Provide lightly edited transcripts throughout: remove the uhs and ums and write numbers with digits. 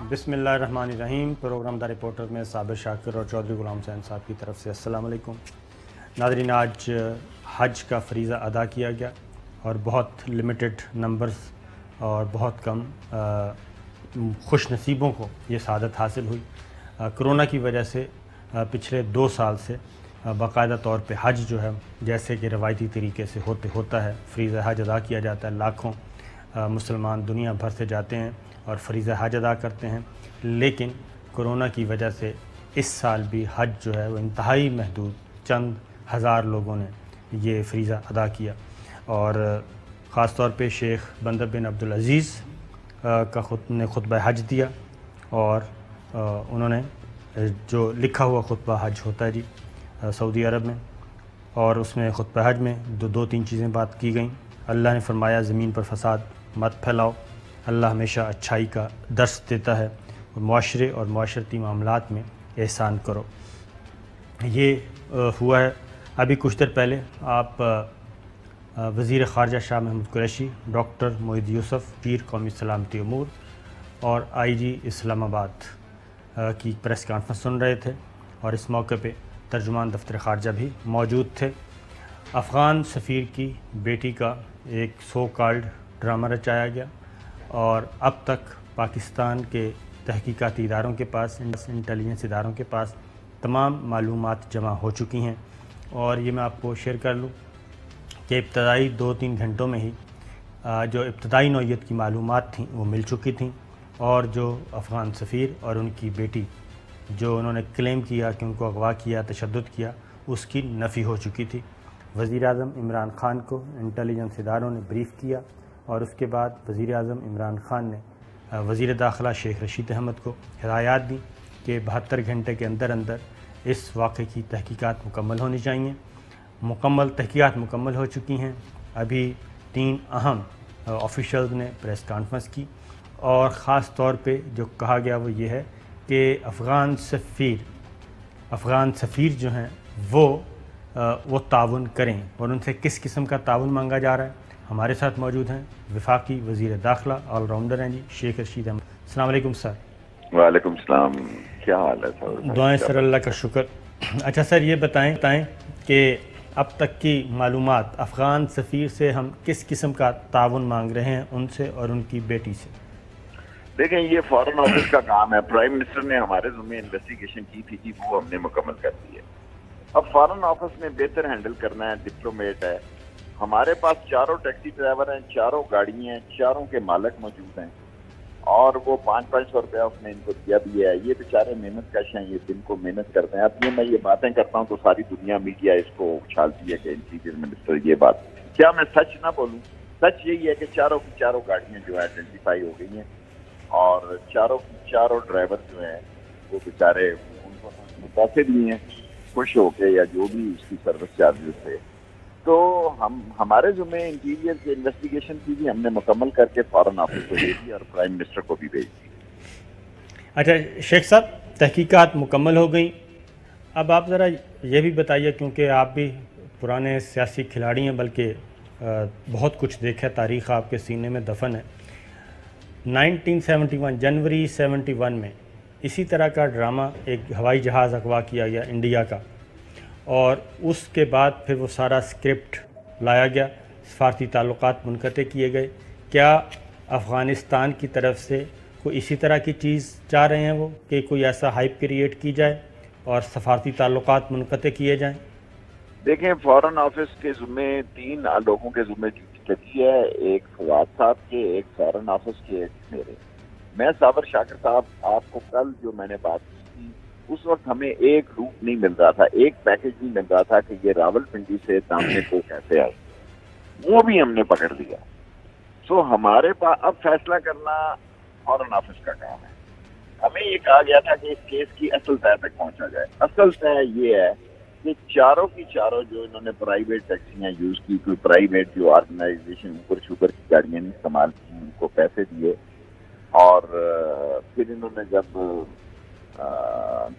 بسم اللہ الرحمن الرحیم۔ پروگرام دا رپورٹر میں صابر شاکر اور چودھری غلام حسین صاحب کی طرف سے السلام علیکم ناظرین۔ آج حج کا فریضہ ادا کیا گیا اور بہت لمیٹڈ نمبرز اور بہت کم خوش نصیبوں کو یہ سعادت حاصل ہوئی۔ کرونا کی وجہ سے پچھلے 2 سال سے باقاعدہ طور پہ حج جو ہے جیسے کہ روایتی طریقے سے ہوتا ہے، فریضہ حج ادا کیا جاتا ہے، لاکھوں مسلمان دنیا بھر سے جاتے ہیں اور فریضہ حج ادا کرتے ہیں، لیکن کرونا کی وجہ سے اس سال بھی حج جو ہے وہ انتہائی محدود چند ہزار لوگوں نے یہ فریضہ ادا کیا، اور خاص طور پہ شیخ بندر بن عبدالعزیز نے خطبہ حج دیا، اور انہوں نے جو لکھا ہوا خطبہ حج ہوتا ہے سعودی عرب میں، اور اس میں خطبہ حج میں دو تین چیزیں بات کی گئیں۔ اللہ نے فرمایا زمین پر فساد مت پھیلاؤ، اللہ ہمیشہ اچھائی کا درس دیتا ہے، اور معاشرے اور معاشرتی معاملات میں احسان کرو۔ یہ ہوا ہے۔ ابھی کچھ دیر پہلے آپ وزیر خارجہ شاہ محمود قریشی، ڈاکٹر موحد یوسف پیر قومی سلامتی امور اور آئی جی اسلام آباد کی پریس کانفرنس سن رہے تھے، اور اس موقع پہ ترجمان دفتر خارجہ بھی موجود تھے۔ افغان سفیر کی بیٹی کا ایک سو کالڈ ڈرامہ رچایا گیا، اور اب تک پاکستان کے تحقیقاتی اداروں کے پاس، انٹیلیجنس اداروں کے پاس تمام معلومات جمع ہو چکی ہیں، اور یہ میں آپ کو شیئر کر لوں کہ ابتدائی 2-3 گھنٹوں میں ہی جو ابتدائی نوعیت کی معلومات تھیں وہ مل چکی تھیں، اور جو افغان سفیر اور ان کی بیٹی جو انہوں نے کلیم کیا کہ ان کو اغوا کیا، تشدد کیا، اس کی نفی ہو چکی تھی۔ وزیر اعظم عمران خان کو انٹیلیجنس اداروں نے بریف کیا، اور اس کے بعد وزیر اعظم عمران خان نے وزیر داخلہ شیخ رشید احمد کو ہدایات دی کہ 72 گھنٹے کے اندر اس واقعے کی تحقیقات مکمل ہونی چاہیے۔ تحقیقات مکمل ہو چکی ہیں۔ ابھی 3 اہم آفیشلز نے پریس کانفرنس کی، اور خاص طور پہ جو کہا گیا وہ یہ ہے کہ افغان سفیر جو ہیں وہ تعاون کریں، اور ان سے کس قسم کا تعاون مانگا جا رہا ہے۔ ہمارے ساتھ موجود ہیں وفاقی وزیر داخلہ آل راؤنڈر ہیں شیخ رشید احمد۔ السلام علیکم سر۔ وعلیکم السلام، کیا حال ہے سر؟ دعائیں سر، اللہ کا شکر۔ اچھا سر، یہ بتائیں کہ اب تک کی معلومات افغان سفیر سے ہم کس قسم کا تعاون مانگ رہے ہیں، ان سے اور ان کی بیٹی سے؟ دیکھیں، یہ فارن آفس کا کام ہے۔ پرائم منسٹر نے ہمارے ذمہ انویسٹیگیشن کی تھی جی، وہ ہم نے مکمل کر دی ہے۔ اب فارن آفس نے بہتر ہینڈل کرنا ہے، ڈپلومیٹ ہے۔ ہمارے پاس 4 ٹیکسی ڈرائیور ہیں، 4 گاڑیاں ہیں، 4 کے مالک موجود ہیں، اور وہ 500 روپیہ اس نے ان کو دیا بھی ہے۔ یہ بیچارے محنت کش ہیں، یہ دن کو محنت کرتے ہیں۔ اب میں یہ باتیں کرتا ہوں تو ساری دنیا میڈیا اس کو اچھالتی ہے کہ انٹیریئر منسٹر یہ بات، کیا میں سچ نہ بولوں؟ سچ یہی ہے کہ 4 کی 4 گاڑیاں جو ہے آئیڈینٹیفائی ہو گئی ہیں، اور 4 کی 4 ڈرائیور جو ہیں وہ بیچارے ان کو پیسے دیے ہیں خوش ہو کے، یا جو بھی اس کی سروس چارجز تھے۔ تو ہمارے ذمہ انٹیریئر کی انویسٹیگیشن کی بھی ہم نے مکمل کر کے فارن آفس کو دے دی اور پرائم منسٹر کو بھی بھیج دی۔ اچھا شیخ صاحب، تحقیقات مکمل ہو گئیں، اب آپ ذرا یہ بھی بتائیے، کیونکہ آپ بھی پرانے سیاسی کھلاڑی ہیں، بلکہ بہت کچھ دیکھا، تاریخ آپ کے سینے میں دفن ہے۔ 1971 جنوری 71 میں اسی طرح کا ڈرامہ ایک ہوائی جہاز اغوا کیا گیا انڈیا کا، اور اس کے بعد پھر وہ سارا اسکرپٹ لایا گیا، سفارتی تعلقات منقطع کیے گئے۔ کیا افغانستان کی طرف سے کوئی اسی طرح کی چیز چاہ رہے ہیں وہ، کہ کوئی ایسا ہائپ کریٹ کی جائے اور سفارتی تعلقات منقطع کیے جائیں؟ دیکھیں، فارن آفس کے ذمہ 3 لوگوں کے ذمہ ڈیوٹی لگی ہے، ایک فواد صاحب کے، ایک فارن آفس کے، ایک میرے۔ میں صابر شاکر صاحب، آپ کو کل جو میں نے بات کی تھی، اس وقت ہمیں ایک روٹ نہیں مل رہا تھا، ایک پیکج نہیں مل رہا تھا کہ یہ راول پنڈی سے دامنے کو کیسے آئے، وہ بھی ہم نے پکڑ لیا۔ سو ہمارے پاس اب فیصلہ کرنا فارن آفس کا کام ہے۔ ہمیں یہ کہا گیا تھا کہ اس کیس کی اصل طے تک پہنچا جائے۔ اصل طے یہ ہے کہ 4 کی 4 جو انہوں نے پرائیویٹ ٹیکسیاں یوز کی، کوئی پرائیویٹ جو آرگنائزیشن اوپر شوگر کی گاڑیاں نہیں استعمال کی، ان کو پیسے دیے، اور پھر انہوں نے جب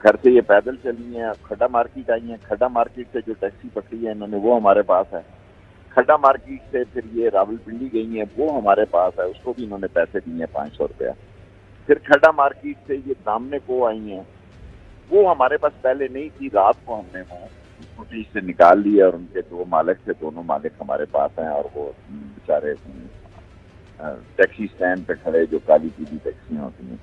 گھر سے یہ پیدل چلی ہیں، کھڈا مارکیٹ آئی ہیں، کھڈا مارکیٹ سے جو ٹیکسی پکڑی ہے انہوں نے وہ ہمارے پاس ہے، کھڈا مارکیٹ سے پھر یہ راول پنڈی گئی ہیں، وہ ہمارے پاس ہے، اس کو بھی انہوں نے پیسے دیے ہیں 500 روپیہ۔ پھر کھڑا مارکیٹ سے یہ سامنے کو آئی ہیں، وہ ہمارے پاس پہلے نہیں تھی، رات کو ہم نے وہ فوٹیج سے نکال لیا اور ان کے دو مالک تھے، دونوں مالک ہمارے پاس ہیں، اور وہ بیچارے ٹیکسی اسٹینڈ پہ کھڑے جو کالی پیلی ٹیکسیاں ہوتی ہیں۔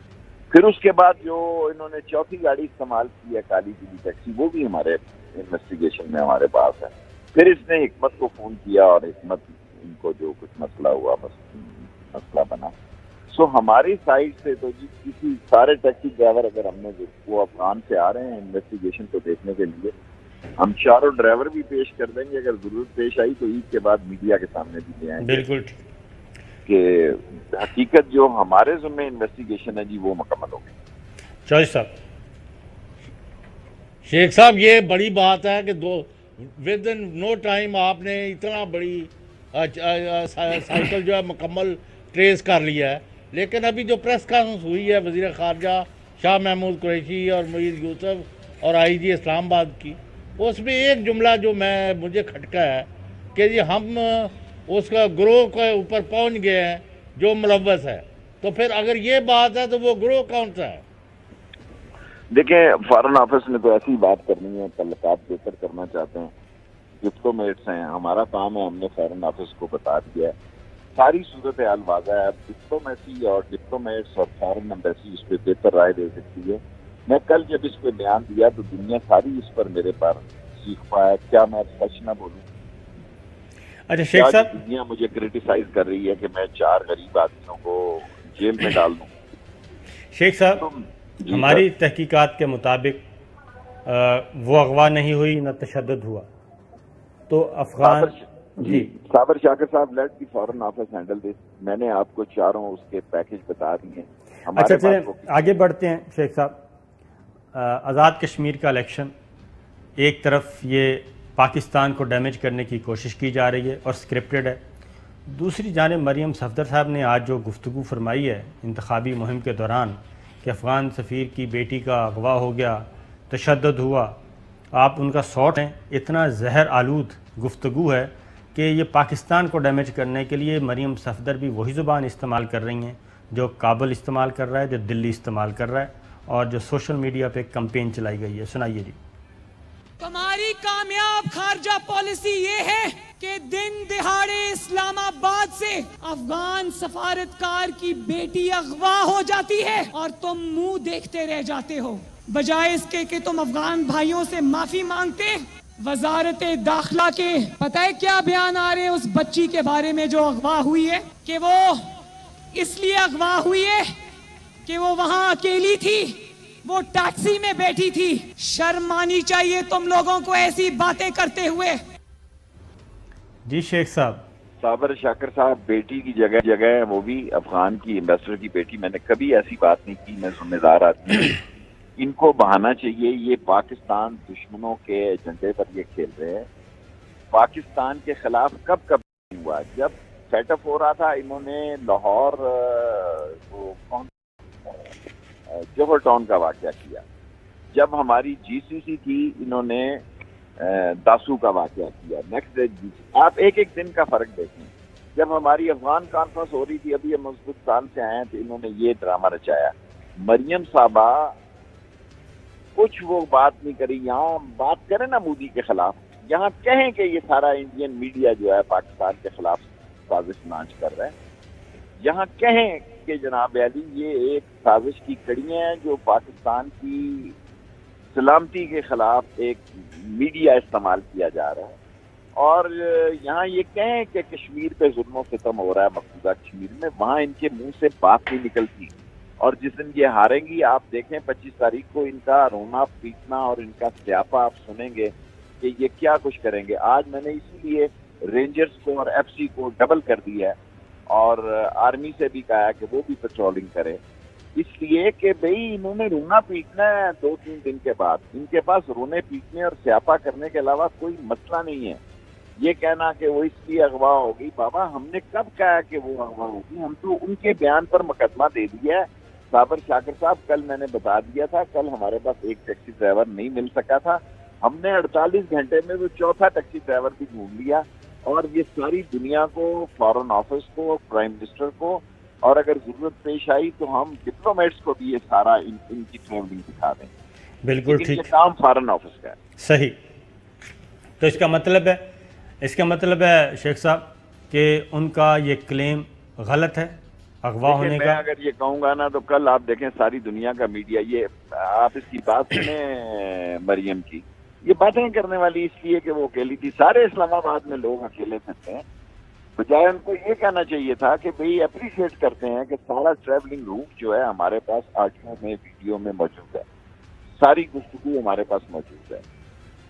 پھر اس کے بعد جو انہوں نے چوتھی گاڑی استعمال کی ہے کالی پیلی ٹیکسی، وہ بھی ہمارے انویسٹیگیشن میں ہمارے پاس ہے۔ پھر اس نے حکمت کو فون کیا اور حکمت ان کو جو کچھ مسئلہ ہوا بس مسئلہ بنا۔ سو ہماری سائڈ سے تو جی کسی سارے ٹیکسی ڈرائیور اگر ہم نے وہ افغان سے آ رہے ہیں انویسٹیگیشن کو دیکھنے کے لیے، ہم چاروں ڈرائیور بھی پیش کر دیں گے، اگر ضرورت پیش آئی تو عید کے بعد میڈیا کے سامنے بھی لے آئیں گے۔ بالکل کہ حقیقت جو ہمارے ذمہ انویسٹیگیشن ہے جی وہ مکمل ہو گئی۔ چوہدری صاحب، شیخ صاحب یہ بڑی بات ہے کہ ود ان نو ٹائم آپ نے اتنا بڑی سائیکل جو ہے مکمل ٹریس کر لیا ہے، لیکن ابھی جو پریس کانفرنس ہوئی ہے وزیر خارجہ شاہ محمود قریشی اور معید یوسف اور آئی جی اسلام آباد کی، اس میں ایک جملہ جو مجھے کھٹکا ہے کہ جی ہم اس کا گروہ کے اوپر پہنچ گئے ہیں جو ملوث ہے، تو پھر اگر یہ بات ہے تو وہ گروہ کون سا ہے؟ دیکھیں فارن آفس نے تو ایسی بات کرنی ہے، تعلقات بہتر کرنا چاہتے ہیں، ڈپلومیٹس ہیں، ہمارا کام ہے، ہم نے فارن آفس کو بتا دیا ہے، ساری صورت حال واضح ہے۔ اب ڈپلومیسی اور ڈپلومیٹس اور فارن ایمبیسی اس پہ بہتر رائے دے سکتی ہے۔ میں کل جب اس پہ بیان دیا تو دنیا ساری اس پر میرے پر سیکھ پایا، کیا میں سچ نہ بولوں؟ اچھا شیخ صاحب، دنیا مجھے کریٹیسائز کر رہی ہے کہ میں 4 غریب آدمیوں کو جیل میں ڈال دوں۔ شیخ صاحب ہماری تحقیقات کے مطابق وہ اغوا نہیں ہوئی نہ تشدد ہوا، تو افغان جی صابر شاکر صاحب، let the foreign office handle this. میں نے آپ کو چاروں اس کے پیکج بتا دیے ہیں۔ اچھا چلیں آگے بڑھتے ہیں شیخ صاحب۔ آزاد کشمیر کا الیکشن، ایک طرف یہ پاکستان کو ڈیمیج کرنے کی کوشش کی جا رہی ہے اور اسکرپٹڈ ہے، دوسری جانب مریم صفدر صاحب نے آج جو گفتگو فرمائی ہے انتخابی مہم کے دوران کہ افغان سفیر کی بیٹی کا اغوا ہو گیا، تشدد ہوا، آپ ان کا سوٹ ہیں، اتنا زہر آلود گفتگو ہے کہ یہ پاکستان کو ڈیمیج کرنے کے لیے مریم صفدر بھی وہی زبان استعمال کر رہی ہیں جو کابل استعمال کر رہا ہے، جو دلی استعمال کر رہا ہے، اور جو سوشل میڈیا پہ کمپین چلائی گئی ہے۔ سنائیے جی۔ ہماری کامیاب خارجہ پالیسی یہ ہے کہ دن دہاڑے اسلام آباد سے افغان سفارتکار کی بیٹی اغوا ہو جاتی ہے اور تم منہ دیکھتے رہ جاتے ہو، بجائے اس کے کہ تم افغان بھائیوں سے معافی مانگتے۔ وزارت داخلہ کے پتہ ہے کیا بیان آ رہے ہیں اس بچی کے بارے میں جو اغوا ہوئی ہے، کہ وہ اس لیے اغوا ہوئی ہے کہ وہ وہاں اکیلی تھی، وہ ٹیکسی میں بیٹھی تھی۔ شرم آنی چاہیے تم لوگوں کو ایسی باتیں کرتے ہوئے۔ جی شیخ صاحب۔ صابر شاکر صاحب، بیٹی کی جگہ ہے، وہ بھی افغان کی ایمبیسڈر کی بیٹی، میں نے کبھی ایسی بات نہیں کی، میں ذمہ دار آدمی ہوں۔ ان کو بہانا چاہیے، یہ پاکستان دشمنوں کے ایجنڈے پر یہ کھیل رہے ہیں۔ پاکستان کے خلاف کب ہوا؟ جب سیٹ اپ ہو رہا تھا، انہوں نے لاہور جوہر ٹاؤن کا واقعہ کیا، جب ہماری جی سی سی تھی انہوں نے داسو کا واقعہ کیا، نیکسٹ ڈے جی سی۔ آپ ایک ایک دن کا فرق دیکھیں۔ جب ہماری افغان کانفرنس ہو رہی تھی، ابھی ہم ازبکستان سے آئے ہیں، تو انہوں نے یہ ڈرامہ رچایا۔ مریم صاحبہ کچھ وہ بات نہیں کری، یہاں بات کریں نا مودی کے خلاف، یہاں کہیں کہ یہ سارا انڈین میڈیا جو ہے پاکستان کے خلاف سازش لانچ کر رہا ہے، یہاں کہیں کہ جناب علی یہ ایک سازش کی کڑیاں ہیں جو پاکستان کی سلامتی کے خلاف ایک میڈیا استعمال کیا جا رہا ہے، اور یہاں یہ کہیں کہ کشمیر پہ ظلم و ستم ہو رہا ہے مقبوضہ کشمیر میں، وہاں ان کے منہ سے بات نہیں نکلتی۔ اور جس دن یہ ہاریں گی، آپ دیکھیں 25 تاریخ کو ان کا رونا پیٹنا اور ان کا سیاپہ آپ سنیں گے کہ یہ کیا کچھ کریں گے۔ آج میں نے اسی لیے رینجرز کو اور ایف سی کو ڈبل کر دیا ہے اور آرمی سے بھی کہا کہ وہ بھی پیٹرولنگ کرے، اس لیے کہ بھئی انہوں نے رونا پیٹنا ہے 2-3 دن کے بعد، ان کے پاس رونے پیٹنے اور سیاپہ کرنے کے علاوہ کوئی مسئلہ نہیں ہے۔ یہ کہنا کہ وہ اس لیے اغوا ہوگی، بابا ہم نے کب کہا کہ وہ اغوا ہوگی؟ ہم تو ان کے بیان پر مقدمہ دے دیا ہے۔ صابر شاکر صاحب، کل میں نے بتا دیا تھا، کل ہمارے پاس ایک ٹیکسی ڈرائیور نہیں مل سکا تھا، ہم نے 48 گھنٹے میں وہ چوتھا ٹیکسی ڈرائیور بھی ڈھونڈ لیا، اور یہ ساری دنیا کو، فارن آفس کو، پرائم منسٹر کو اور اگر ضرورت پیش آئی تو ہم ڈپلومیٹس کو بھی یہ سارا ان کی ٹریولنگ دکھا دیں. بالکل ٹھیک. یہ کام فارن آفس کا ہے. صحیح. تو اس کا مطلب ہے شیخ صاحب کہ ان کا یہ کلیم غلط ہے اغوا ہونے کا. میں اگر یہ کہوں گا نا تو کل آپ دیکھیں ساری دنیا کا میڈیا, یہ آپ اس کی بات سنیں مریم کی, یہ باتیں کرنے والی اس لیے کہ وہ اکیلی تھی. سارے اسلام آباد میں لوگ اکیلے پھرتے ہیں. بجائے ان کو یہ کہنا چاہیے تھا کہ بھئی اپریشیٹ کرتے ہیں کہ سارا ٹریولنگ روٹ جو ہے ہمارے پاس آڈیو میں ویڈیو میں موجود ہے, ساری گفتگو ہمارے پاس موجود ہے.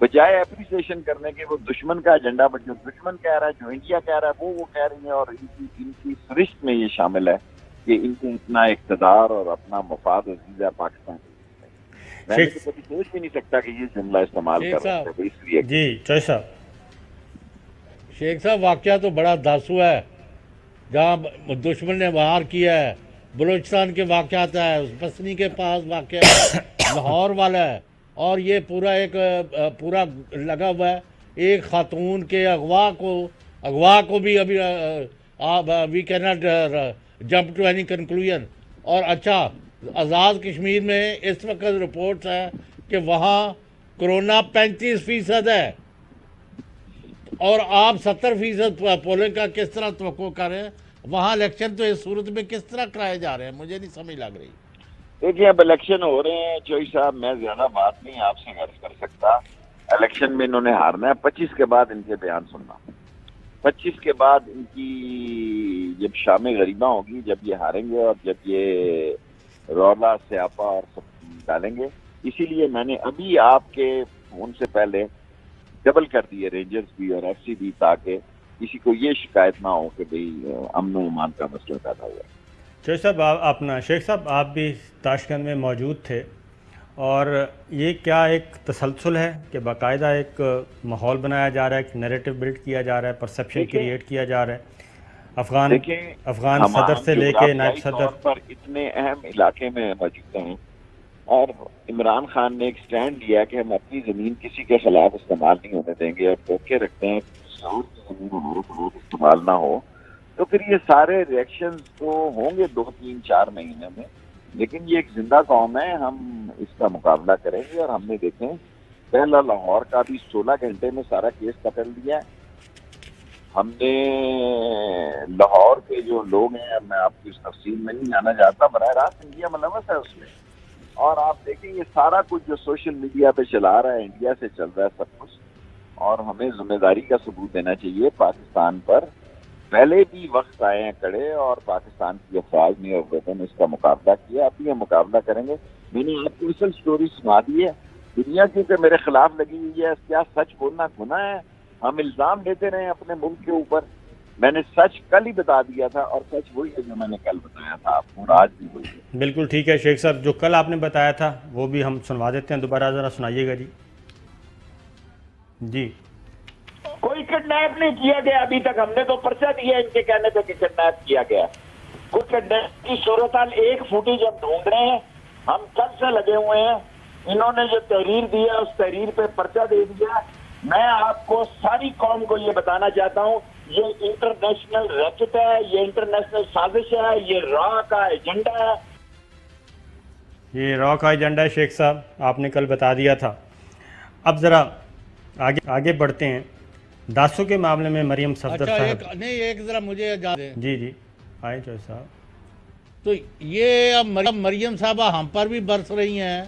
بجائے اپریسیشن کرنے کے وہ دشمن کا ایجنڈا, جو دشمن کہہ رہا ہے, جو انڈیا کہہ رہا ہے, وہ کہہ رہی ہیں, اور ان کی فہرست میں یہ شامل ہے کہ ان کو اتنا اقتدار اور اپنا مفاد عزیز ہے پاکستان. میں تو کبھی سوچ بھی نہیں سکتا کہ یہ جملہ استعمال کر رہے ہیں اس لیے. جی چوہے صاحب. شیخ صاحب واقعہ تو بڑا داسو ہے, جہاں دشمن نے وار کیا ہے. بلوچستان کے واقعات ہے, پسنی کے پاس واقعہ ہے, لاہور والا ہے, اور یہ پورا لگا ہوا ہے ایک خاتون کے اغوا کو بھی ابھی we can not jump to any conclusion. اور اچھا, آزاد کشمیر میں اس وقت رپورٹس ہیں کہ وہاں کرونا 35% ہے, اور آپ 70% پولنگ کا کس طرح توقع کر رہے ہیں؟ وہاں الیکشن تو اس صورت میں کس طرح کرائے جا رہے ہیں, مجھے نہیں سمجھ لگ رہی. دیکھیے اب الیکشن ہو رہے ہیں چوئی صاحب, میں زیادہ بات نہیں آپ سے عرض کر سکتا. الیکشن میں انہوں نے ہارنا ہے. 25 کے بعد ان کے بیان سننا. 25 کے بعد ان کی جب شام غریباں ہوگی, جب یہ ہاریں گے اور جب یہ رولا سیاپا اور سب ڈالیں گے. اسی لیے میں نے ابھی آپ کے فون سے پہلے ڈبل کر دیے رینجرز بھی اور ایف سی بھی, تاکہ کسی کو یہ شکایت نہ ہو کہ بھئی امن و امان کا مسئلہ پیدا ہوا ہے. شیخ صاحب اپنا شیخ صاحب آپ بھی تاشقند میں موجود تھے, اور یہ کیا ایک تسلسل ہے کہ باقاعدہ ایک ماحول بنایا جا رہا ہے, ایک نیریٹو بلڈ کیا جا رہا ہے, پرسیپشن کریٹ کیا جا رہا ہے افغان صدر سے لے کے نائب صدر پر اتنے اہم علاقے میں موجود ہیں, اور عمران خان نے ایک سٹینڈ لیا کہ ہم اپنی زمین کسی کے خلاف استعمال نہیں ہونے دیں گے, اور ٹوکے رکھتے ہیں زمین ہمارے خلاف استعمال نہ ہو. تو پھر یہ سارے ریئیکشنز تو ہوں گے 2-3-4 مہینے میں, لیکن یہ ایک زندہ قوم ہے, ہم اس کا مقابلہ کریں گے. اور ہم نے دیکھیں پہلا لاہور کا بھی 16 گھنٹے میں سارا کیس پکڑ لیا. ہم نے لاہور کے جو لوگ ہیں, میں آپ کی اس تفصیل میں نہیں جانا چاہتا, براہ راست انڈیا ملوث ہے اس میں. اور آپ دیکھیں یہ سارا کچھ جو سوشل میڈیا پہ چلا رہا ہے انڈیا سے چل رہا ہے سب کچھ, اور ہمیں ذمہ داری کا ثبوت دینا چاہیے پاکستان پر. پہلے بھی وقت آئے ہیں کڑے, اور پاکستان کی افواج نے اور قوتوں نے اس کا مقابلہ کیا, اب بھی ہم مقابلہ کریں گے. میں نے آپ کو اصل سٹوری سنا دی ہے. دنیا کیونکہ میرے خلاف لگی ہوئی ہے, کیا سچ بولنا گناہ ہے؟ ہم الزام دیتے رہے اپنے ملک کے اوپر. میں نے سچ کل ہی بتا دیا تھا, اور سچ وہی ہے جو میں نے کل بتایا تھا آپ کو, اور آج بھی وہی ہے. بالکل ٹھیک ہے شیخ صاحب, جو کل آپ نے بتایا تھا وہ بھی ہم سنوا دیتے ہیں, دوبارہ ذرا سنائیے گا. جی کوئی کڈنیپ نہیں کیا گیا ابھی تک. ہم نے تو پرچہ دیا ان کے کہنے پہ کہ کڈنیپ کیا گیا. کوئی کڈنیپ کی صورتحال ایک فوٹیج ہم ڈھونڈ رہے ہیں. ہم کل سے لگے ہوئے ہیں. انہوں نے جو تحریر دی ہے اس تحریر پہ پرچہ دے دیا. میں آپ کو ساری قوم کو یہ بتانا چاہتا ہوں, یہ انٹرنیشنل ریکٹ ہے, یہ انٹرنیشنل سازش ہے, یہ را کا ایجنڈا ہے. یہ را کا ایجنڈا ہے شیخ صاحب, آپ نے کل بتا دیا تھا. اب ذرا آگے بڑھتے ہیں. داسو کے معاملے میں مریم صفدر صاحب, ایک ذرا مجھے دیں. جی آئے چوہے صاحب. تو یہ مریم صاحبہ ہم پر بھی برس رہی ہیں,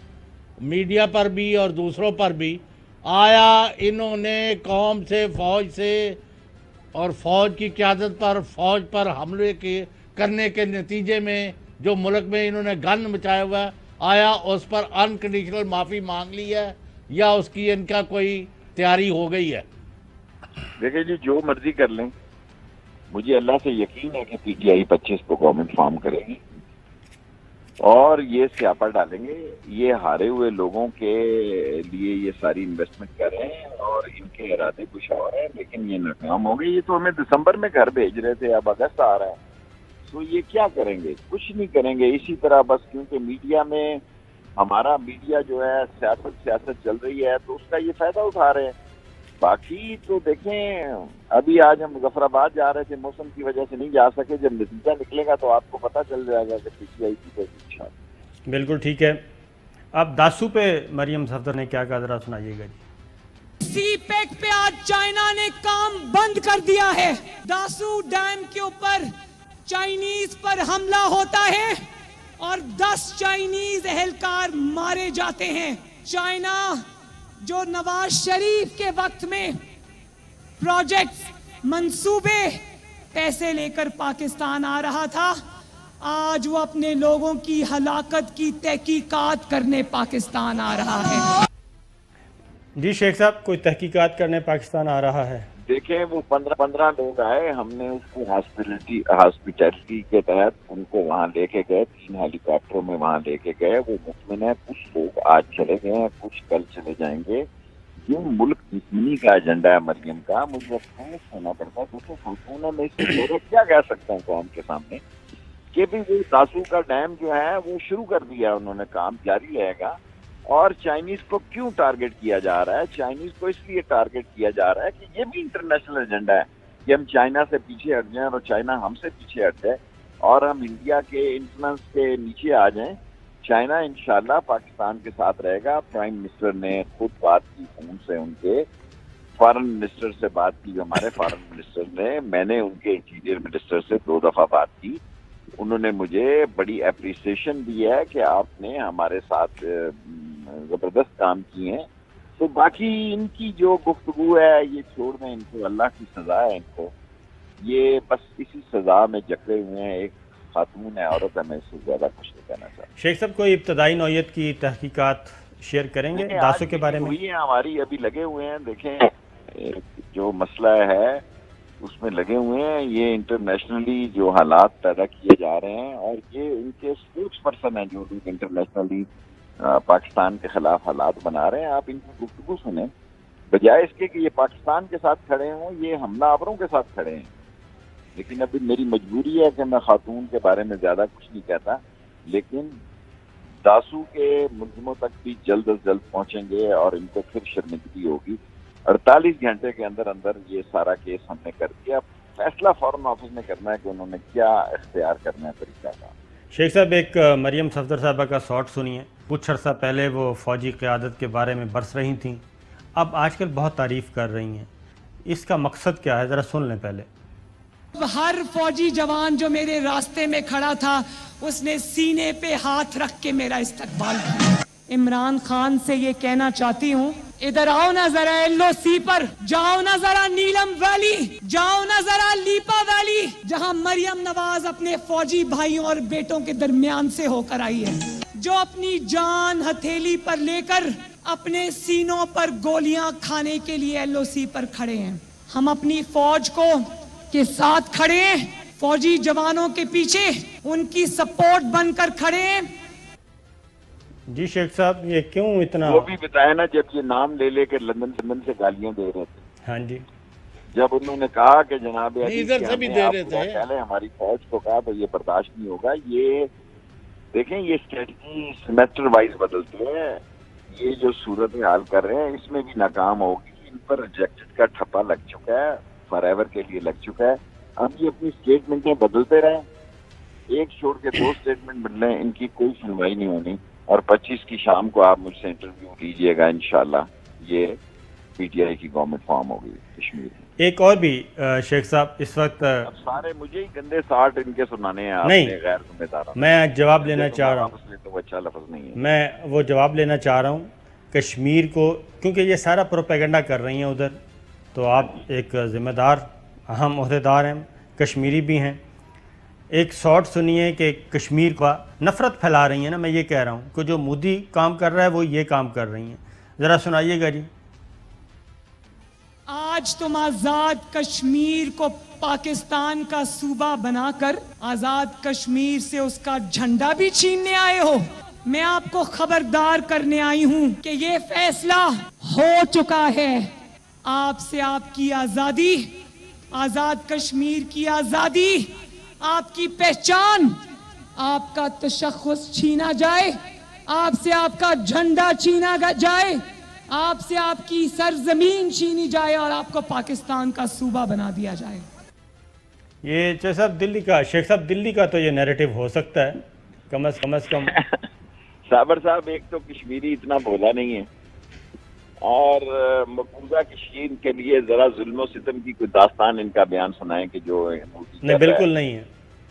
میڈیا پر بھی اور دوسروں پر بھی. آیا انہوں نے قوم سے, فوج سے اور فوج کی قیادت پر, فوج پر حملے کرنے کے نتیجے میں جو ملک میں انہوں نے گند مچایا ہوا ہے, آیا اس پر انکنڈیشنل معافی مانگ لی ہے, یا اس کی ان کا کوئی تیاری ہو گئی ہے؟ دیکھیں جی, جو مرضی کر لیں, مجھے اللہ سے یقین ہے کہ پی ٹی آئی 25 کو گورنمنٹ فارم کرے گی, اور یہ سیاپا ڈالیں گے. یہ ہارے ہوئے لوگوں کے لیے یہ ساری انویسٹمنٹ کر رہے ہیں, اور ان کے ارادے کچھ اور ہیں, لیکن یہ ناکام ہو گئی. یہ تو ہمیں دسمبر میں گھر بھیج رہے تھے, اب اگست آ رہا ہے, تو یہ کیا کریں گے؟ کچھ نہیں کریں گے. اسی طرح بس, کیونکہ میڈیا میں ہمارا میڈیا جو ہے سیاست چل رہی ہے, تو اس کا یہ فائدہ اٹھا رہے ہیں. باقی تو دیکھیں ابھی آج ہم مظفر آباد جا رہے تھے، موسم کی وجہ سے نہیں جا سکے، جب نتیجہ نکلے گا تو آپ کو پتہ چل جائے گا کہ PTI کی پوزیشن۔ بالکل ٹھیک ہے، اب داسو پہ مریم صفدر نے کیا کہا ذرا سنائیے گا جی۔ سی پیک پہ آج چائنا نے کام بند کر دیا ہے، داسو ڈیم کے اوپر چائنیز پر حملہ ہوتا ہے اور 10 چائنیز اہلکار مارے جاتے ہیں۔ چائنا جو نواز شریف کے وقت میں پروجیکٹس، منصوبے، پیسے لے کر پاکستان آ رہا تھا، آج وہ اپنے لوگوں کی ہلاکت کی تحقیقات کرنے پاکستان آ رہا ہے۔ جی شیخ صاحب، کوئی تحقیقات کرنے پاکستان آ رہا ہے؟ دیکھیں وہ 15 لوگ آئے، ہم نے اس کو ہاسپٹیلٹی کے تحت ان کو وہاں لے کے گئے، 3 ہیلی کاپٹروں میں وہاں لے کے گئے، وہ مطمئن ہے۔ کچھ لوگ آج چلے گئے ہیں، کچھ کل چلے جائیں گے۔ یہ ملک دشمنی کا ایجنڈا ہے مریم کا، مجھے افسوس ہونا پڑتا ہے۔ دوسرے خاتون میں اس سے کیا کہہ سکتا ہوں قوم کے سامنے کہ بھی وہ داسو کا ڈیم جو ہے وہ شروع کر دیا انہوں نے، کام جاری رہے گا۔ اور چائنیز کو کیوں ٹارگٹ کیا جا رہا ہے؟ چائنیز کو اس لیے ٹارگٹ کیا جا رہا ہے کہ یہ بھی انٹرنیشنل ایجنڈا ہے کہ ہم چائنا سے پیچھے ہٹ جائیں اور چائنا ہم سے پیچھے ہٹ جائے اور ہم انڈیا کے انفلوئنس کے نیچے آ جائیں۔ چائنا انشاءاللہ پاکستان کے ساتھ رہے گا۔ پرائم منسٹر نے خود بات کی فون سے، ان کے فارن منسٹر سے بات کی، ہمارے فارن منسٹر نے، میں نے ان کے انٹیریئر منسٹر سے 2 دفعہ بات کی۔ انہوں نے مجھے بڑی اپریسیشن دی ہے کہ آپ نے ہمارے ساتھ زبردست کام کیے ہیں۔ تو باقی ان کی جو گفتگو ہے یہ چھوڑ دیں، ان کو اللہ کی سزا ہے، ان کو یہ بس اسی سزا میں جکڑے ہوئے ہیں۔ ایک خاتون ہے، عورت ہے، میں اس سے زیادہ کچھ نہیں کہنا چاہتا۔ شیخ صاحب، کوئی ابتدائی نوعیت کی تحقیقات شیئر کریں گے داسو کے بارے میں؟ ہوئی ہیں ہماری، ابھی لگے ہوئے ہیں۔ دیکھیں جو مسئلہ ہے اس میں لگے ہوئے ہیں، یہ انٹرنیشنلی جو حالات پیدا کیے جا رہے ہیں اور یہ ان کے اسپوکس پرسن ہیں جو لوگ انٹرنیشنلی پاکستان کے خلاف حالات بنا رہے ہیں۔ آپ ان کی گفتگو سنیں، بجائے اس کے کہ یہ پاکستان کے ساتھ کھڑے ہوں، یہ حملہ آوروں کے ساتھ کھڑے ہیں۔ لیکن ابھی میری مجبوری ہے کہ میں خاتون کے بارے میں زیادہ کچھ نہیں کہتا، لیکن داسو کے ملزموں تک بھی جلد از جلد پہنچیں گے اور ان کو پھر شرمندگی ہوگی۔ 48 گھنٹے کے اندر اندر یہ سارا کیس ہم نے کر دیا۔ فیصلہ فارن آفس نے کرنا ہے کہ انہوں نے کیا اختیار کرنا ہے طریقہ کا۔ شیخ صاحب، ایک مریم صفدر صاحبہ کا شارٹ سنیے۔ کچھ عرصہ پہلے وہ فوجی قیادت کے بارے میں برس رہی تھیں، اب آج کل بہت تعریف کر رہی ہیں، اس کا مقصد کیا ہے؟ ذرا سن لیں پہلے۔ ہر فوجی جوان جو میرے راستے میں کھڑا تھا اس نے سینے پہ ہاتھ رکھ کے میرا استقبال کیا۔ عمران خان سے یہ کہنا چاہتی ہوں، ادھر آؤ نا ذرا LOC پر، جاؤ نا ذرا نیلم ویلی، جاؤ نا ذرا لیپا ویلی، جہاں مریم نواز اپنے فوجی بھائیوں اور بیٹوں کے درمیان سے ہو کر آئی ہے، جو اپنی جان ہتھیلی پر لے کر اپنے سینوں پر گولیاں کھانے کے لیے LOC پر کھڑے ہیں۔ ہم اپنی فوج کو کے ساتھ کھڑے ہیں، فوجی جوانوں کے پیچھے ان کی سپورٹ بن کر کھڑے ہیں۔ جی شیخ صاحب، یہ کیوں اتنا؟ وہ بھی بتایا نا جب یہ نام لے لے کے لندن سے گالیاں دے رہے تھے، ہاں جی، جب انہوں نے کہا کہ جناب ادھر سے بھی دے رہے تھے، پہلے ہماری فوج کو کہا تو یہ برداشت نہیں ہوگا۔ یہ دیکھیں یہ اسٹریٹجی سیمیسٹر وائز بدلتے ہیں، یہ جو صورت حال کر رہے ہیں اس میں بھی ناکام ہوگی۔ ان پر ریجیکٹڈ کا ٹھپا لگ چکا ہے، فار ایور کے لیے لگ چکا ہے۔ اب یہ اپنی اسٹیٹمنٹیں بدلتے رہیں، ایک چھوڑ کے 2 اسٹیٹمنٹ بدلیں، ان کی کوئی سنوائی نہیں ہونی۔ اور 25 کی شام کو آپ مجھ سے انٹرویو لیجئے گا، انشاءاللہ یہ PTI کی گورنمنٹ فارم ہوگی کشمیر میں۔ ایک اور بھی شیخ صاحب، اس وقت اب سارے مجھے ہی گندے ساٹھ ان کے سنانے ہیں، آپ نہیں، نے غیر ذمہ داروں۔ میں جواب لینا چاہ رہا ہوں، تو اچھا لفظ نہیں ہے، میں وہ جواب لینا چاہ رہا ہوں کشمیر کو، کیونکہ یہ سارا پروپیگنڈا کر رہی ہیں ادھر، تو آپ ایک ذمہ دار اہم عہدیدار ہیں، کشمیری بھی ہیں۔ ایک شارٹ سنیے کہ کشمیر کا نفرت پھیلا رہی ہیں نا، میں یہ کہہ رہا ہوں کہ جو مودی کام کر رہا ہے وہ یہ کام کر رہی ہیں، ذرا سنائیے گا جی۔ آج تم آزاد کشمیر کو پاکستان کا صوبہ بنا کر آزاد کشمیر سے اس کا جھنڈا بھی چھیننے آئے ہو۔ میں آپ کو خبردار کرنے آئی ہوں کہ یہ فیصلہ ہو چکا ہے، آپ سے آپ کی آزادی، آزاد کشمیر کی آزادی، آپ کی پہچان، آپ کا تشخص چھینا جائے، آپ سے آپ کا جھنڈا چھینا جائے، آپ سے آپ کی سرزمین چھینی جائے اور آپ کو پاکستان کا صوبہ بنا دیا جائے. یہ شیخ صاحب دلی کا تو یہ نیریٹو ہو سکتا ہے کم از کم. صابر صاحب ایک تو کشمیری اتنا بولا نہیں ہے، اور مقبوضہ کشمیر کے لیے ذرا ظلم و ستم کی کوئی داستان ان کا بیان سنائیں کہ جو نہیں بالکل نہیں ہے.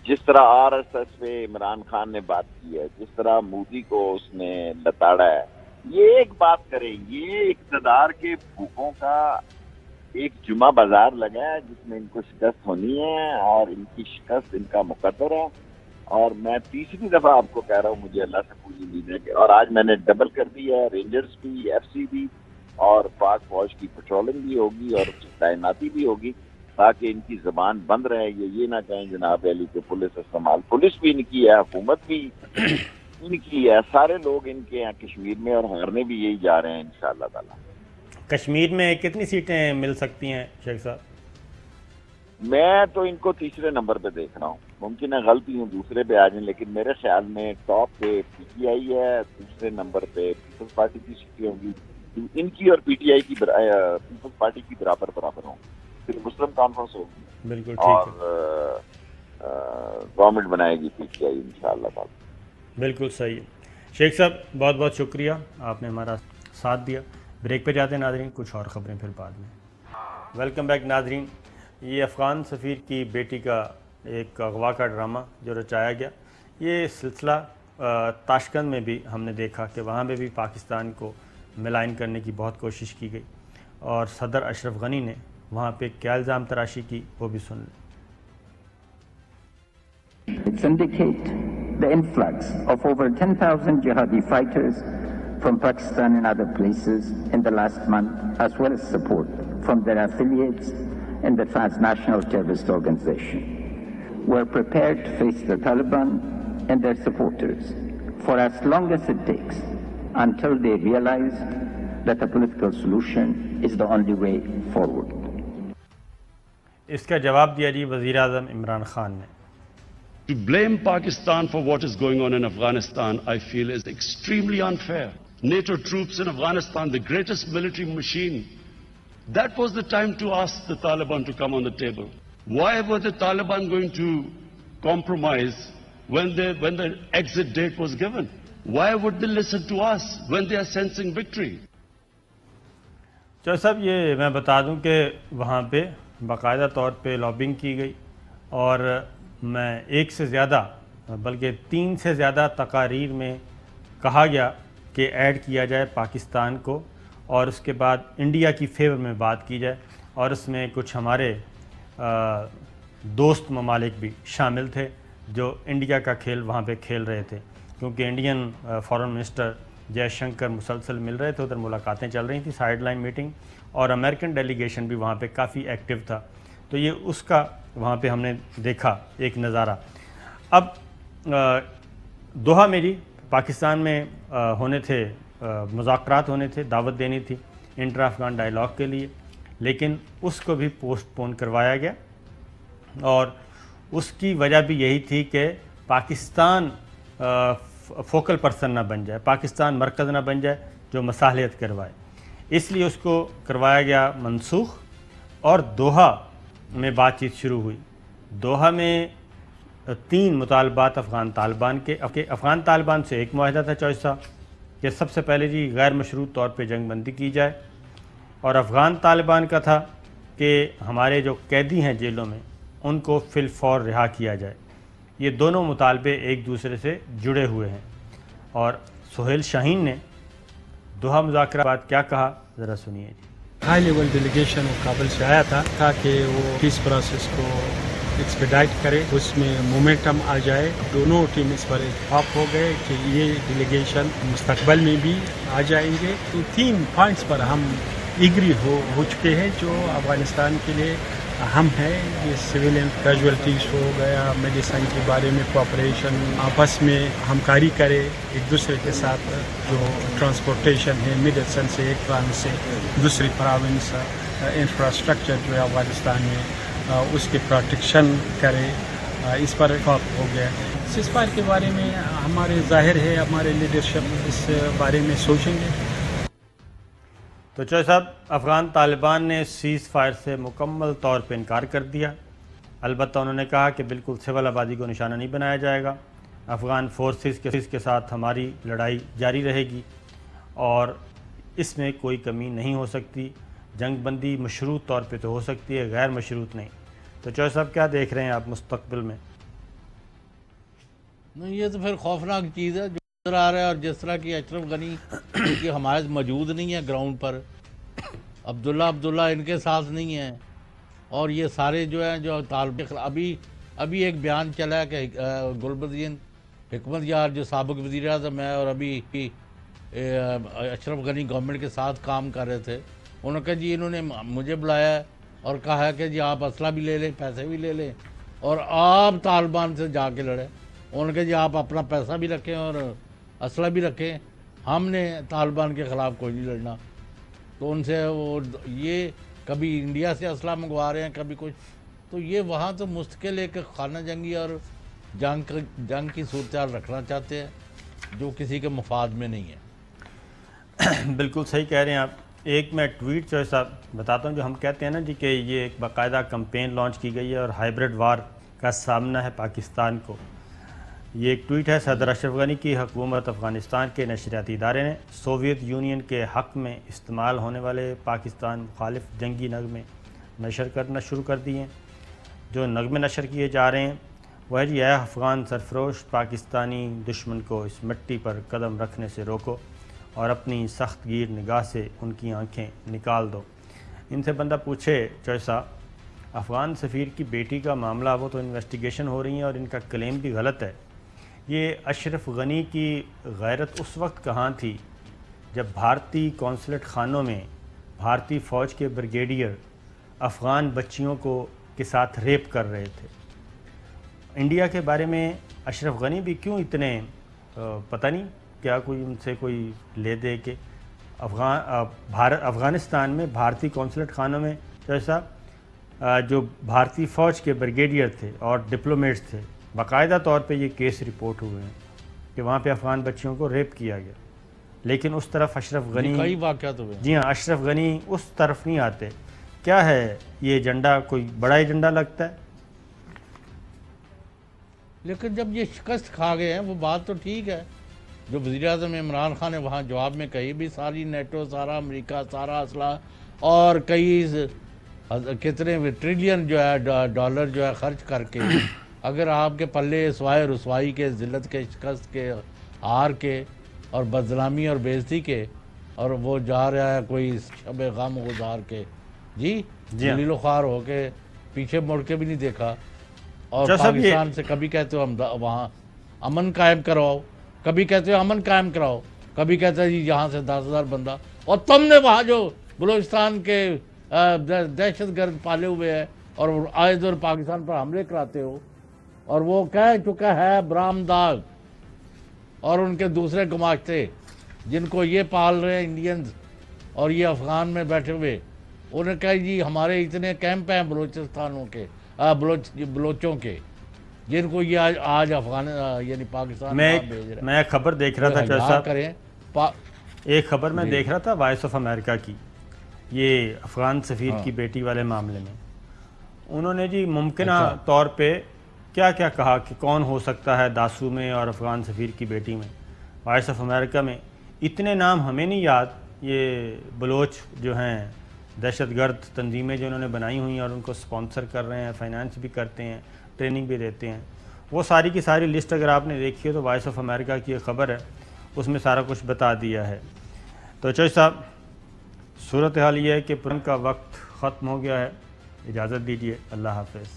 جس طرح RSS پہ عمران خان نے بات کی ہے، جس طرح مودی کو اس نے لتاڑا ہے، یہ ایک بات کریں، یہ اقتدار کے بھوکوں کا ایک جمعہ بازار لگا ہے جس میں ان کو شکست ہونی ہے، اور ان کی شکست ان کا مقدر ہے. اور میں تیسری دفعہ آپ کو کہہ رہا ہوں، مجھے اللہ سے پوری امید ہے کہ، اور آج میں نے ڈبل کر دی ہے، رینجرز بھی، FC بھی، اور پاک فوج کی پیٹرولنگ بھی ہوگی اور تعیناتی بھی ہوگی، تاکہ ان کی زبان بند رہے. یہ نہ کہیں جناب علی کہ پولیس استعمال، پولیس بھی ان کی ہے، حکومت بھی ان کی ہے، سارے لوگ ان کے ہیں کشمیر میں، اور ہارنے بھی یہی جا رہے ہیں انشاءاللہ تعالی. کشمیر میں کتنی سیٹیں مل سکتی ہیں شیخ صاحب؟ میں تو ان کو تیسرے نمبر پہ دیکھ رہا ہوں، ممکن ہے غلطی ہوں دوسرے پہ آ جائیں، لیکن میرے خیال میں ٹاپ پہ PTI ہے، دوسرے نمبر پہ پیپلز پارٹی کی سیٹیں ہوں گی، ان کی اور PTI کی پیپلز پارٹی کی برابر ہوں، پھر مسلم کانفرنس ہوگی، بالکل اور گورنمنٹ بنائے گی PTI انشاءاللہ تعالی. بالکل صحیح ہے. شیخ صاحب بہت بہت شکریہ، آپ نے ہمارا ساتھ دیا. بریک پہ جاتے ہیں ناظرین، کچھ اور خبریں پھر بعد میں. ویلکم بیک ناظرین. یہ افغان سفیر کی بیٹی کا ایک اغوا کا ڈرامہ جو رچایا گیا، یہ سلسلہ تاشقند میں بھی ہم نے دیکھا کہ وہاں پہ بھی پاکستان کو ملائن کرنے کی بہت کوشش کی گئی، اور صدر اشرف غنی نے وہاں پہ کیا الزام تراشی کی وہ بھی سن لیں. It's indicate the influx of over 10,000 jihadi fighters from Pakistan and other places in the last month, as well as support from their affiliates in the transnational terrorist organization. We're prepared to face the Taliban and their supporters for as long as it takes until they realize that a political solution is the only way forward. اس کا جواب دیا جی وزیر اعظم عمران خان نے. To blame Pakistan for what is going on in Afghanistan, I feel, is extremely unfair. NATO troops in Afghanistan, the greatest military machine, that was the time to ask the Taliban to come on the table. Why were the Taliban going to compromise when the exit date was given? Why would they listen to us when they are sensing victory? Chaudhry صاحب یہ میں بتا دوں کہ وہاں پہ باقاعدہ طور پہ لابنگ کی گئی، اور میں ایک سے زیادہ بلکہ 3 سے زیادہ تقاریر میں کہا گیا کہ ایڈ کیا جائے پاکستان کو، اور اس کے بعد انڈیا کی فیور میں بات کی جائے، اور اس میں کچھ ہمارے دوست ممالک بھی شامل تھے جو انڈیا کا کھیل وہاں پہ کھیل رہے تھے، کیونکہ انڈین فارن منسٹر جے شنکر مسلسل مل رہے تھے، ادھر ملاقاتیں چل رہی تھیں، سائیڈ لائن میٹنگ، اور امریکن ڈیلیگیشن بھی وہاں پہ کافی ایکٹیو تھا. تو یہ اس کا وہاں پہ ہم نے دیکھا ایک نظارہ. اب دوحہ میں جی پاکستان میں ہونے تھے مذاکرات ہونے تھے، دعوت دینی تھی انٹر افغان ڈائیلاگ کے لیے، لیکن اس کو بھی پوسٹ پون کروایا گیا، اور اس کی وجہ بھی یہی تھی کہ پاکستان فوکل پرسن نہ بن جائے، پاکستان مرکز نہ بن جائے جو مصالحت کروائے، اس لیے اس کو کروایا گیا منسوخ، اور دوحہ میں بات چیت شروع ہوئی. دوحہ میں 3 مطالبات افغان طالبان سے ایک معاہدہ تھا چوائس صاحب کہ سب سے پہلے جی غیر مشروط طور پہ جنگ بندی کی جائے، اور افغان طالبان کا تھا کہ ہمارے جو قیدی ہیں جیلوں میں ان کو فی الفور رہا کیا جائے. یہ دونوں مطالبے ایک دوسرے سے جڑے ہوئے ہیں، اور سہیل شاہین نے دوحہ مذاکرات بعد کیا کہا ذرا سنیے جی. ہائی لیول ڈیلیگیشن وہ کابل سے آیا تھا کہ وہ پیس پروسیس کو ایکسپیڈائٹ کرے، اس میں مومنٹم آ جائے. دونوں ٹیم اس پر اتفاق ہو گئے کہ یہ ڈیلیگیشن مستقبل میں بھی آ جائیں گے. تو 3 پوائنٹس پر ہم ایگری ہو چکے ہیں جو افغانستان کے لیے اہم ہے. یہ سویلین کیجویلٹیز ہو گیا، میڈیسن کے بارے میں کوآپریشن، آپس میں ہمکاری کرے ایک دوسرے کے ساتھ، جو ٹرانسپورٹیشن ہے میڈیسن سے ایک پروونس سے دوسری پروونس، انفراسٹرکچر جو ہے افغانستان میں اس کی پروٹیکشن کرے، اس پر اتفاق ہو گیا. سیز فائر کے بارے میں ہمارے ظاہر ہے ہمارے لیڈرشپ اس بارے میں سوچیں گے. تو چوہے صاحب، افغان طالبان نے سیز فائر سے مکمل طور پہ انکار کر دیا. البتہ انہوں نے کہا کہ بالکل سول آبادی کو نشانہ نہیں بنایا جائے گا. افغان فورسز کے ساتھ ہماری لڑائی جاری رہے گی اور اس میں کوئی کمی نہیں ہو سکتی. جنگ بندی مشروط طور پہ تو ہو سکتی ہے، غیر مشروط نہیں. تو چوہے صاحب کیا دیکھ رہے ہیں آپ مستقبل میں؟ نہیں، یہ تو پھر خوفناک چیز ہے جو نظر آ رہا ہے. اور جس طرح کی اشرف غنی کی حمایت موجود نہیں ہے گراؤنڈ پر، عبداللہ ان کے ساتھ نہیں ہیں، اور یہ سارے جو ہیں جو طالب ابھی ایک بیان چلا ہے کہ گلبدین حکمت یار جو سابق وزیر اعظم ہے اور ابھی اشرف غنی گورنمنٹ کے ساتھ کام کر رہے تھے، انہوں نے کہا جی انہوں نے مجھے بلایا ہے اور کہا ہے کہ جی آپ اسلحہ بھی لے لیں، پیسے بھی لے لیں اور آپ طالبان سے جا کے لڑیں. انہوں نے کہا جی آپ اپنا پیسہ بھی رکھیں اور اسلحہ بھی رکھیں، ہم نے طالبان کے خلاف کوئی نہیں لڑنا. تو ان سے وہ یہ کبھی انڈیا سے اسلحہ منگوا رہے ہیں، کبھی کچھ. تو یہ وہاں تو مستقل ایک خانہ جنگی اور جنگ کی صورتحال رکھنا چاہتے ہیں جو کسی کے مفاد میں نہیں ہے. بالکل صحیح کہہ رہے ہیں آپ. ایک میں ٹویٹ جو صاحب بتاتا ہوں جو ہم کہتے ہیں نا جی کہ یہ ایک باقاعدہ کمپین لانچ کی گئی ہے اور ہائبرڈ وار کا سامنا ہے پاکستان کو. یہ ایک ٹویٹ ہے صدر اشرف غنی کی. حکومت افغانستان کے نشریاتی ادارے نے سوویت یونین کے حق میں استعمال ہونے والے پاکستان مخالف جنگی نغمے نشر کرنا شروع کر دیے ہیں. جو نغمے نشر کیے جا رہے ہیں وہ ہے جی اے افغان سرفروش، پاکستانی دشمن کو اس مٹی پر قدم رکھنے سے روکو اور اپنی سخت گیر نگاہ سے ان کی آنکھیں نکال دو. ان سے بندہ پوچھے چوہے صاحب، افغان سفیر کی بیٹی کا معاملہ وہ تو انویسٹیگیشن ہو رہی ہیں اور ان کا کلیم بھی غلط ہے. یہ اشرف غنی کی غیرت اس وقت کہاں تھی جب بھارتی قونصلیٹ خانوں میں بھارتی فوج کے بریگیڈیئر افغان بچیوں کے ساتھ ریپ کر رہے تھے. انڈیا کے بارے میں اشرف غنی بھی کیوں اتنے پتہ نہیں کیا کوئی ان سے کوئی لے دے کہ افغانستان میں بھارتی قونصلیٹ خانوں میں جیسا جو بھارتی فوج کے بریگیڈیئر تھے اور ڈپلومیٹس تھے، باقاعدہ طور پہ یہ کیس رپورٹ ہوئے ہیں کہ وہاں پہ افغان بچیوں کو ریپ کیا گیا. لیکن اس طرف اشرف غنی، کئی واقعات ہوئے. جی ہاں، اشرف غنی اس طرف نہیں آتے. کیا ہے یہ ایجنڈا؟ کوئی بڑا ایجنڈا لگتا ہے؟ لیکن جب یہ شکست کھا گئے ہیں وہ بات تو ٹھیک ہے جو وزیر اعظم عمران خان نے وہاں جواب میں کہی بھی، ساری نیٹو، سارا امریکہ، سارا اسلحہ اور کئی کتنے ٹریلین جو ہے ڈالر جو ہے خرچ کر کے اگر آپ کے پلے سوائے رسوائی کے، ذلت کے، شکست کے، ہار کے اور بدنامی اور بےعزتی کے، اور وہ جا رہا ہے کوئی شب غم گزار کے جی ذلیل و خوار ہو کے، پیچھے مڑ کے بھی نہیں دیکھا. اور پاکستان سے کبھی کہتے ہو ہم وہاں امن قائم کراؤ، کبھی کہتے ہو امن قائم کراؤ، کبھی کہتے ہیں جی یہاں سے 10,000 بندہ، اور تم نے وہاں جو بلوچستان کے دہشت گرد پالے ہوئے ہیں اور آئے دور پاکستان پر حملے کراتے ہو. اور وہ کہہ چکا ہے برامداغ اور ان کے دوسرے گماشتے جن کو یہ پال رہے ہیں انڈینز اور یہ افغان میں بیٹھے ہوئے، انہوں نے کہا جی ہمارے اتنے کیمپ ہیں بلوچستانوں کے، بلوچوں کے، جن کو یہ آج افغان یعنی پاکستان بھیج رہے. میں خبر دیکھ رہا تھا ایک خبر میں دیکھ رہا تھا وائس آف امریکہ کی، یہ افغان سفیر کی بیٹی والے معاملے میں انہوں نے جی ممکنہ طور پہ کیا کیا کہا کہ کون ہو سکتا ہے داسو میں اور افغان سفیر کی بیٹی میں. وائس آف امریکہ میں اتنے نام ہمیں نہیں یاد، یہ بلوچ جو ہیں دہشت گرد تنظیمیں جو انہوں نے بنائی ہوئی ہیں اور ان کو سپانسر کر رہے ہیں، فائنانس بھی کرتے ہیں، ٹریننگ بھی دیتے ہیں، وہ ساری کی ساری لسٹ اگر آپ نے دیکھی ہے تو وائس آف امریکہ کی ایک خبر ہے، اس میں سارا کچھ بتا دیا ہے. تو چوہے صاحب صورتحال یہ ہے کہ پرن کا وقت ختم ہو گیا ہے. اجازت دیجیے، اللہ حافظ.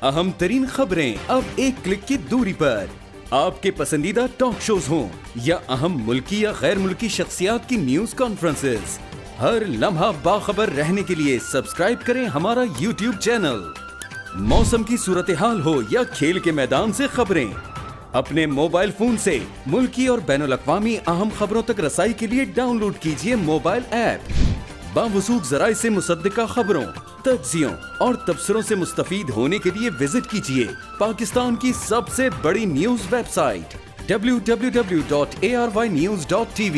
اہم ترین خبریں اب ایک کلک کی دوری پر. آپ کے پسندیدہ ٹاک شوز ہوں یا اہم ملکی یا غیر ملکی شخصیات کی نیوز کانفرنسز، ہر لمحہ باخبر رہنے کے لیے سبسکرائب کریں ہمارا یوٹیوب چینل. موسم کی صورتحال ہو یا کھیل کے میدان سے خبریں، اپنے موبائل فون سے ملکی اور بین الاقوامی اہم خبروں تک رسائی کے لیے ڈاؤن لوڈ کیجیے موبائل ایپ. باوثوق ذرائع سے مصدقہ خبروں، تجزیوں اور تبصروں سے مستفید ہونے کے لیے وزٹ کیجیے پاکستان کی سب سے بڑی نیوز ویب سائٹ www.arYnews.tv.